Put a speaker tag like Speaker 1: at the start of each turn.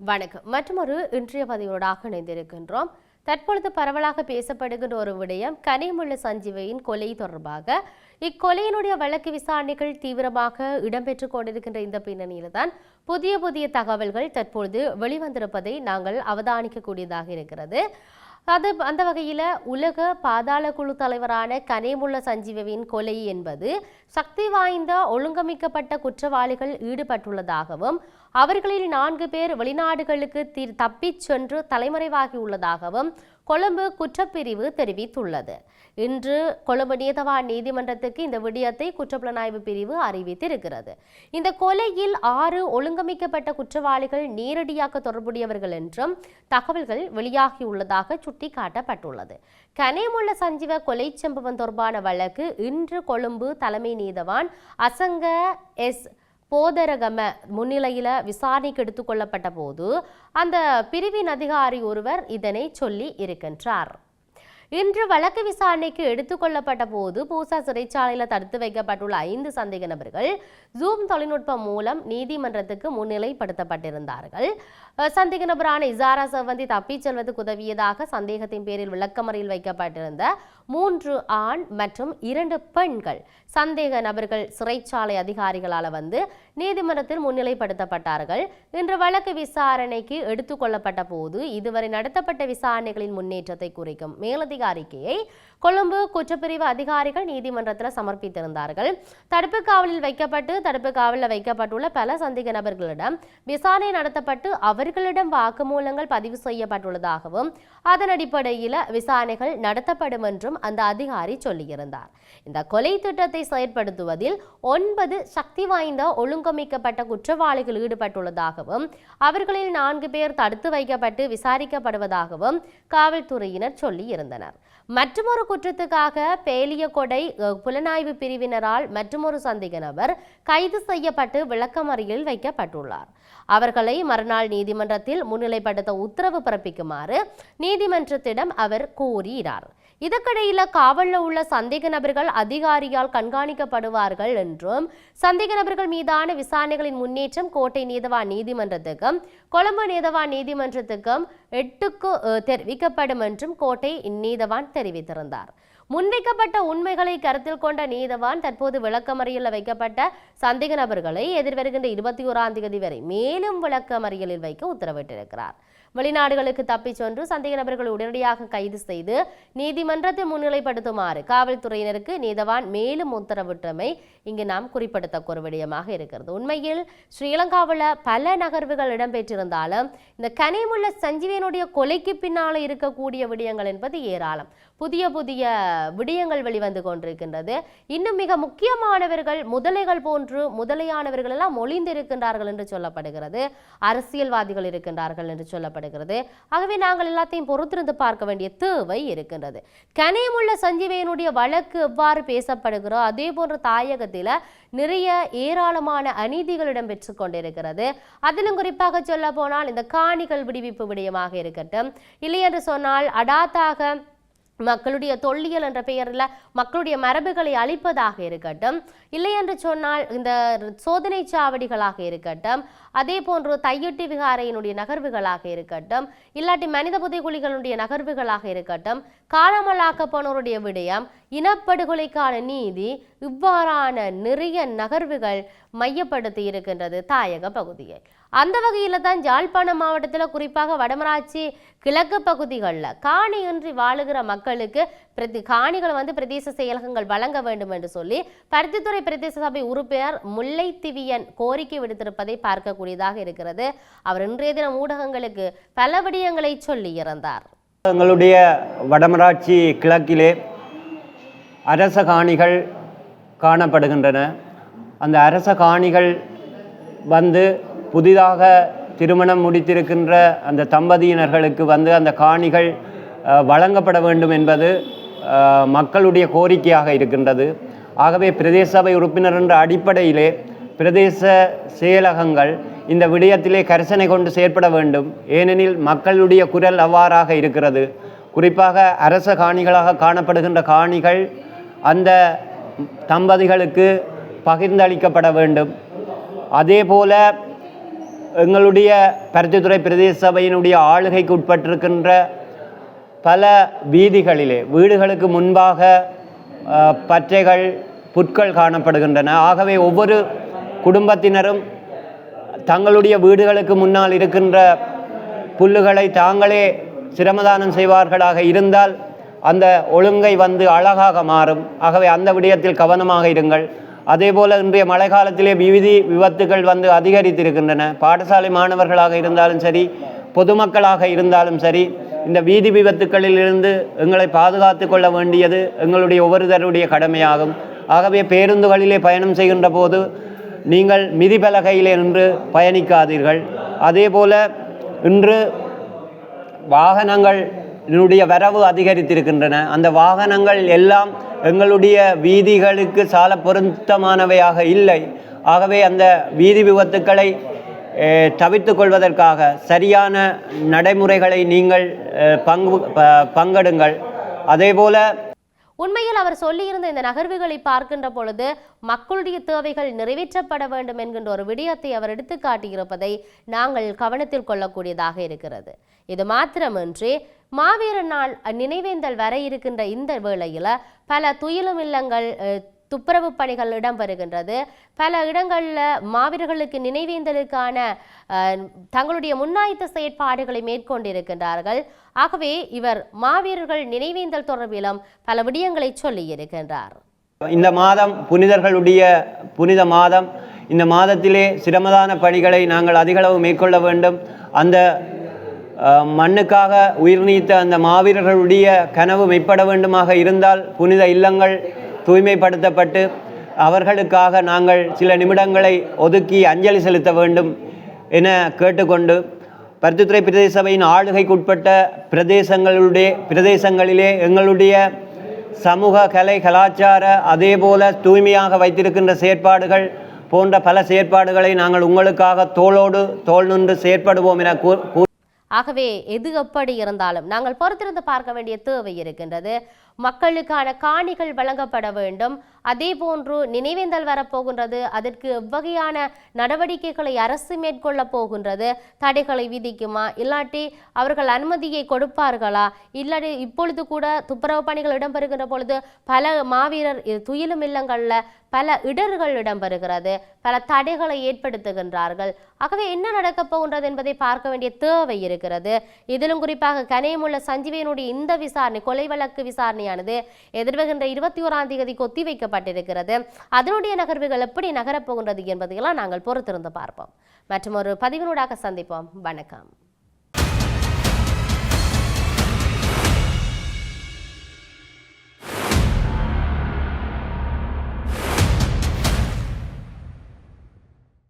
Speaker 1: வணக்கம். மற்றொரு இன்றைய பதிவோடாக இணைந்திருக்கின்றோம். தற்பொழுது பரவலாக பேசப்படுகின்ற ஒரு விடயம் கனிமுள்ள சஞ்சீவியின் கொலை தொடர்பாக. இக்கொலையினுடைய வழக்கு விசாரணைகள் தீவிரமாக இடம்பெற்றுக் கொண்டிருக்கின்ற இந்த பின்னணியில்தான் புதிய தகவல்கள் தற்பொழுது வெளிவந்திருப்பதை நாங்கள் அவதானிக்கக்கூடியதாக இருக்கிறது. அந்த வகையில் உலக பாதாள குழு தலைவரான கனிமுள்ள சஞ்சீவியின் கொலை என்பது சக்தி வாய்ந்த ஒழுங்கமைக்கப்பட்ட குற்றவாளிகள் ஈடுபட்டுள்ளதாகவும் அவர்களில் 4 பேர் வெளிநாடுகளுக்கு தப்பிச் சென்று தலைமறைவாகியுள்ளதாகவும் கொழும்பு குற்றப்பிரிவு தெரிவித்துள்ளது. இன்று கொழும்பு நீதவான் நீதிமன்றத்துக்கு இந்த விடயத்தை குற்றப்புலனாய்வு பிரிவு அறிவித்திருக்கிறது. இந்த கொலையில் 6 ஒழுங்கமைக்கப்பட்ட குற்றவாளிகள் நேரடியாக தொடர்புடையவர்கள் என்றும் தகவல்கள் வெளியாகியுள்ளதாக சுட்டிக்காட்டப்பட்டுள்ளது. கனிமுள்ள சஞ்சீவ கொலை சம்பவம் தொடர்பான வழக்கு இன்று கொழும்பு தலைமை நீதவான் அசங்க எஸ் போதரகம முன்னிலையில் விசாரணைக்கு எடுத்துக் கொள்ளப்பட்ட போது அந்த பிரிவின் அதிகாரி ஒருவர் இதனை சொல்லி இருக்கின்றார். இன்று வழக்கு விசாரணைக்கு எடுத்துக்கொள்ளப்பட்ட போது பூசா சிறைச்சாலையில் தடுத்து வைக்கப்பட்டுள்ள 5 சந்தேக நபர்கள் ஜூம் தொழில்நுட்பம் மூலம் நீதிமன்றத்துக்கு முன்னிலைப்படுத்தப்பட்டிருந்தார்கள். சந்தேக நபரான இசாரா செவ்வந்தி தப்பிச் செல்வதற்கு உதவியதாக சந்தேகத்தின் பேரில் விளக்கமறியில் வைக்கப்பட்டிருந்த 3 ஆண் மற்றும் 2 பெண்கள் சந்தேக நபர்கள் சிறைச்சாலை அதிகாரிகளால் நீதிமன்றத்தில் முன்னிலைப்படுத்தப்பட்டார்கள். இன்று வழக்கு விசாரணைக்கு எடுத்துக்கொள்ளப்பட்ட போது இதுவரை நடத்தப்பட்ட விசாரணைகளின் முன்னேற்றத்தை குறிக்கும் மேலதிக அறிக்கையை கொழும்பு குற்றப்பிரிவு அதிகாரிகள் நீதிமன்றத்தில் சமர்ப்பித்திருந்தார்கள். தடுப்பு காவலில் வைக்கப்பட்டுள்ள பல சந்தேக நபர்களிடம் விசாரணை நடத்தப்பட்டு அவர்களிடம் வாக்குமூலங்கள் பதிவு செய்யப்பட்டுள்ளதாகவும் அதன் அடிப்படையில் விசாரணைகள் நடத்தப்படும் என்றும் அந்த அதிகாரி சொல்லியிருந்தார். இந்த கொலை திட்டத்தை செயற்படுத்துவதில் 9 சக்தி வாய்ந்த ஒழுங்கமைக்கப்பட்ட குற்றவாளிகள் ஈடுபட்டுள்ளதாகவும் அவர்களில் 4 பேர் தடுத்து வைக்கப்பட்டு விசாரிக்கப்படுவதாகவும் காவல்துறையினர் சொல்லியிருந்தனர். மற்றொரு குற்றத்துக்காக பேலியகொடை புலனாய்வு பிரிவினரால் மற்றொரு சந்தேக நபர் கைது செய்யப்பட்டு விளக்கமறியலில் வைக்கப்பட்டுள்ளார். அவர்களை மறுநாள் நீதிமன்றத்தில் முன்னிலைப்படுத்த உத்தரவு பிறப்பிக்குமாறு நீதிமன்றத்திடம் அவர் கோரினார். இதற்கிடையில் காவலில் உள்ள சந்தேக நபர்கள் அதிகாரியால் கண்காணிக்கப்படுவார்கள் என்றும் சந்தேக நபர்கள் மீதான விசாரணைகளின் முன்னேற்றம் கோட்டை நீதவான் நீதிமன்றத்துக்கும் கொழும்பு நீதவான் நீதிமன்றத்துக்கும் 8க்கு தெரிவிக்கப்படும் என்றும் கோட்டை நீதவான் தெரிவித்திருந்தார். முன்வைக்கப்பட்ட உண்மைகளை கருத்தில் கொண்ட நீதவான் தற்போது விளக்கமறியலில் வைக்கப்பட்ட சந்தேக நபர்களை எதிர்வருகின்ற 21ஆம் தேதி வரை மேலும் விளக்கமறியலில் வைக்க உத்தரவிட்டிருக்கிறார். வெளிநாடுகளுக்கு தப்பிச் சென்று சந்தேக நபர்களை உடனடியாக கைது செய்து நீதிமன்றத்தில் முன்னிலைப்படுத்துமாறு காவல்துறையினருக்கு நீதவான் மேலும் உத்தரவிட்டமை இங்கு நாம் குறிப்பிடத்தக்க ஒரு விடயமாக இருக்கிறது. உண்மையில் ஸ்ரீலங்காவில் பல நகர்வுகள் இடம்பெற்றிருந்தாலும் இந்த கனிமுள்ள சஞ்சீவியினுடைய கொலைக்கு பின்னால் இருக்கக்கூடிய விடயங்கள் என்பது ஏராளம். புதிய விடயங்கள் வெளிவந்து கொண்டிருக்கின்றது. இன்னும் மிக முக்கியமானவர்கள் முதலைகள் போன்று முதலையானவர்கள் எல்லாம் ஒளிந்திருக்கின்றார்கள் என்று சொல்லப்படுகிறது. அரசியல்வாதிகள் இருக்கின்றார்கள் என்று சொல்லப்படுகிறது. ஆகவே நாங்கள் எல்லாத்தையும் பொறுத்திருந்து பார்க்க வேண்டிய தேவை இருக்கின்றது. கனிமுள்ள சஞ்சீவியினுடைய வழக்கு எவ்வாறு பேசப்படுகிறோ அதே போன்ற தாயகத்தில் நிறைய ஏராளமான அநீதிகள் இடம்பெற்றுக் கொண்டிருக்கிறது. அதிலும் குறிப்பாக சொல்ல போனால் இந்த காணிகள் விடுவிப்பு விடயமாக இருக்கட்டும், இல்லை என்று சொன்னால் அடாத்தாக மக்களுடைய தொல்லியல் என்ற பெயரில் மக்களுடைய மரபுகளை அழிப்பதாக இருக்கட்டும், இல்லை என்று சொன்னால் இந்த சோதனை சாவடிகளாக இருக்கட்டும், அதே போன்று தையொட்டி விகாரையினுடைய நகர்வுகளாக இருக்கட்டும், இல்லாட்டி மனித புதைகுழிகளுடைய நகர்வுகளாக இருக்கட்டும், காணாமலாக்கப்போனோருடைய விடயம், இனப்படுகொலைக்கான நீதி, இவ்வாறான நிறைய நகர்வுகள் மையப்படுத்தி இருக்கின்றது தாயக பகுதியை. அந்த வகையில் தான் யாழ்ப்பாணம் மாவட்டத்தில் குறிப்பாக வடமராட்சி கிழக்கு பகுதிகளில் காணியின்றி வாழுகிற மக்களுக்கு காணிகள் பிரதேச செயலகங்கள் வழங்க வேண்டும் என்று சொல்லி பருத்தித்துறை பிரதேச சபை உறுப்பினர் முல்லைத்திவியன் கோரிக்கை விடுத்திருப்பதை பார்க்கக்கூடியதாக இருக்கிறது. அவர் இன்றைய தினம் ஊடகங்களுக்கு பல விடயங்களை சொல்லி இருந்தார்.
Speaker 2: எங்களுடைய வடமராட்சி கிழக்கிலே அரச காணிகள் காணப்படுகின்றன. அந்த அரச காணிகள் புதிதாக திருமணம் முடித்திருக்கின்ற அந்த தம்பதியினர்களுக்கு அந்த காணிகள் வழங்கப்பட வேண்டும் என்பது மக்களுடைய கோரிக்கையாக இருக்கின்றது. ஆகவே பிரதேச சபை உறுப்பினர் என்ற அடிப்படையிலே பிரதேச செயலகங்கள் இந்த விடயத்திலே கரிசனை கொண்டு செயற்பட வேண்டும். ஏனெனில் மக்களுடைய குரல் அவ்வாறாக இருக்கிறது. குறிப்பாக அரச காணிகளாக காணப்படுகின்ற காணிகள் அந்த தம்பதிகளுக்கு பகிர்ந்தளிக்கப்பட வேண்டும். அதே போல எங்களுடைய பருத்தித்துறை பிரதேச சபையினுடைய ஆளுகைக்கு உட்பட்டிருக்கின்ற பல வீதிகளிலே வீடுகளுக்கு முன்பாக பற்றைகள் புற்கள் காணப்படுகின்றன. ஆகவே ஒவ்வொரு குடும்பத்தினரும் தங்களுடைய வீடுகளுக்கு முன்னால் இருக்கின்ற புல்லுகளை தாங்களே சிரமதானம் செய்வார்களாக இருந்தால் அந்த ஒழுங்கை வந்து அழகாக மாறும். ஆகவே அந்த விடயத்தில் கவனமாக இருங்கள். அதேபோல் இன்றைய மழை காலத்திலே வீதி விபத்துகள் வந்து அதிகரித்திருக்கின்றன. பாடசாலை மாணவர்களாக இருந்தாலும் சரி, பொதுமக்களாக இருந்தாலும் சரி, இந்த வீதி விபத்துக்களிலிருந்து எங்களை பாதுகாத்து கொள்ள வேண்டியது எங்களுடைய ஒவ்வொருவருடைய கடமையாகும். ஆகவே பேருந்துகளிலே பயணம் செய்கின்ற போது நீங்கள் மிதிபலகையிலே நின்று பயணிக்காதீர்கள். அதேபோல இன்று வாகனங்களுடைய வரவு அதிகரித்திருக்கின்றன. அந்த வாகனங்கள் எல்லாம் எங்களுடைய வீதிகளுக்கு சால பொருத்தமானவையாக இல்லை. ஆகவே அந்த வீதி விபத்துக்களை தவிர்த்து கொள்வதற்காக சரியான நடைமுறைகளை நீங்கள் பங்கெடுங்கள். அதேபோல
Speaker 1: உண்மையில் அவர் சொல்லியிருந்த இந்த நகர்வுகளை பார்க்கின்ற பொழுது மக்களுடைய தேவைகள் நிறைவேற்றப்பட வேண்டும் என்கின்ற ஒரு விடயத்தை அவர் எடுத்து காட்டியிருப்பதை நாங்கள் கவனத்தில் கொள்ளக்கூடியதாக இருக்கிறது. இது மாத்திரமின்றி மாவீரர் நாள் நினைவேந்தல் வர இருக்கின்ற இந்த வேளையில் பல துயிலும் இல்லங்கள் துப்புரவு பணிகள் இடம்பெறுகின்றது. பல இடங்களில் மாவீரர்களுக்கு நினைவேந்தலுக்கான தங்களுடைய முன்னாயத்த செயற்பாடுகளை மேற்கொண்டிருக்கின்றார்கள். ஆகவே இவர் மாவீரர்கள் நினைவேந்தல் தொடர்பிலும் பல விடயங்களை சொல்லி இருக்கின்றார்.
Speaker 2: இந்த மாதம் புனிதர்களுடைய புனித மாதம். இந்த மாதத்திலே சிரமதான பணிகளை நாங்கள் அதிகளவு மேற்கொள்ள வேண்டும். அந்த மண்ணுக்காக உயிர் நீத்த அந்த மாவீரர்களுடைய கனவு மெய்ப்பட வேண்டுமாக இருந்தால் புனித இல்லங்கள் தூய்மைப்படுத்தப்பட்டு அவர்களுக்காக நாங்கள் சில நிமிடங்களை ஒதுக்கி அஞ்சலி செலுத்த வேண்டும் என கேட்டுக்கொண்டு, பருத்தித்துறை பிரதேச சபையின் ஆளுகைக்குட்பட்ட பிரதேசங்களிலே எங்களுடைய சமூக கலை கலாச்சார அதேபோல தூய்மையாக வைத்திருக்கின்ற செயற்பாடுகள் போன்ற பல செயற்பாடுகளை நாங்கள் உங்களுக்காக தோளோடு தோள் நின்று செயற்படுவோம் என
Speaker 1: ஆகவே எது எப்படி இருந்தாலும் நாங்கள் பொறுத்திருந்து பார்க்க வேண்டிய தேவை இருக்கின்றது. மக்களுக்கான காணிகள் வழங்கப்பட வேண்டும். அதே போன்று நினைவேந்தல் வரப்போகின்றது. அதற்கு எவ்வகையான நடவடிக்கைகளை அரசு மேற்கொள்ள போகின்றது? தடைகளை விதிக்குமா, இல்லாட்டி அவர்கள் அனுமதியை கொடுப்பார்களா? இல்லாட்டி இப்பொழுது கூட துப்புரவு பணிகள் இடம்பெறுகின்ற பொழுது பல மாவீரர் துயிலும் இல்லங்களில் பல இடர்கள் இடம்பெறுகிறது, பல தடைகளை ஏற்படுத்துகின்றார்கள். ஆகவே என்ன நடக்கப் போகின்றது என்பதை பார்க்க வேண்டிய தேவை இருக்கிறது. இதிலும் குறிப்பாக கனியமுள்ள சஞ்சீவனுடைய இந்த விசாரணை, கொலை வழக்கு விசாரணையானது எதிர்வருகின்ற 21ஆம் தேதிக்கு ஒத்திவைக்கப்பட்டிருக்கிறது. அதனுடைய நகர்வுகள் எப்படி நகரப்போகின்றது என்பதையெல்லாம் நாங்கள் பொறுத்திருந்து பார்ப்போம். மற்றும் ஒரு பதிவினூடாக சந்திப்போம். வணக்கம்.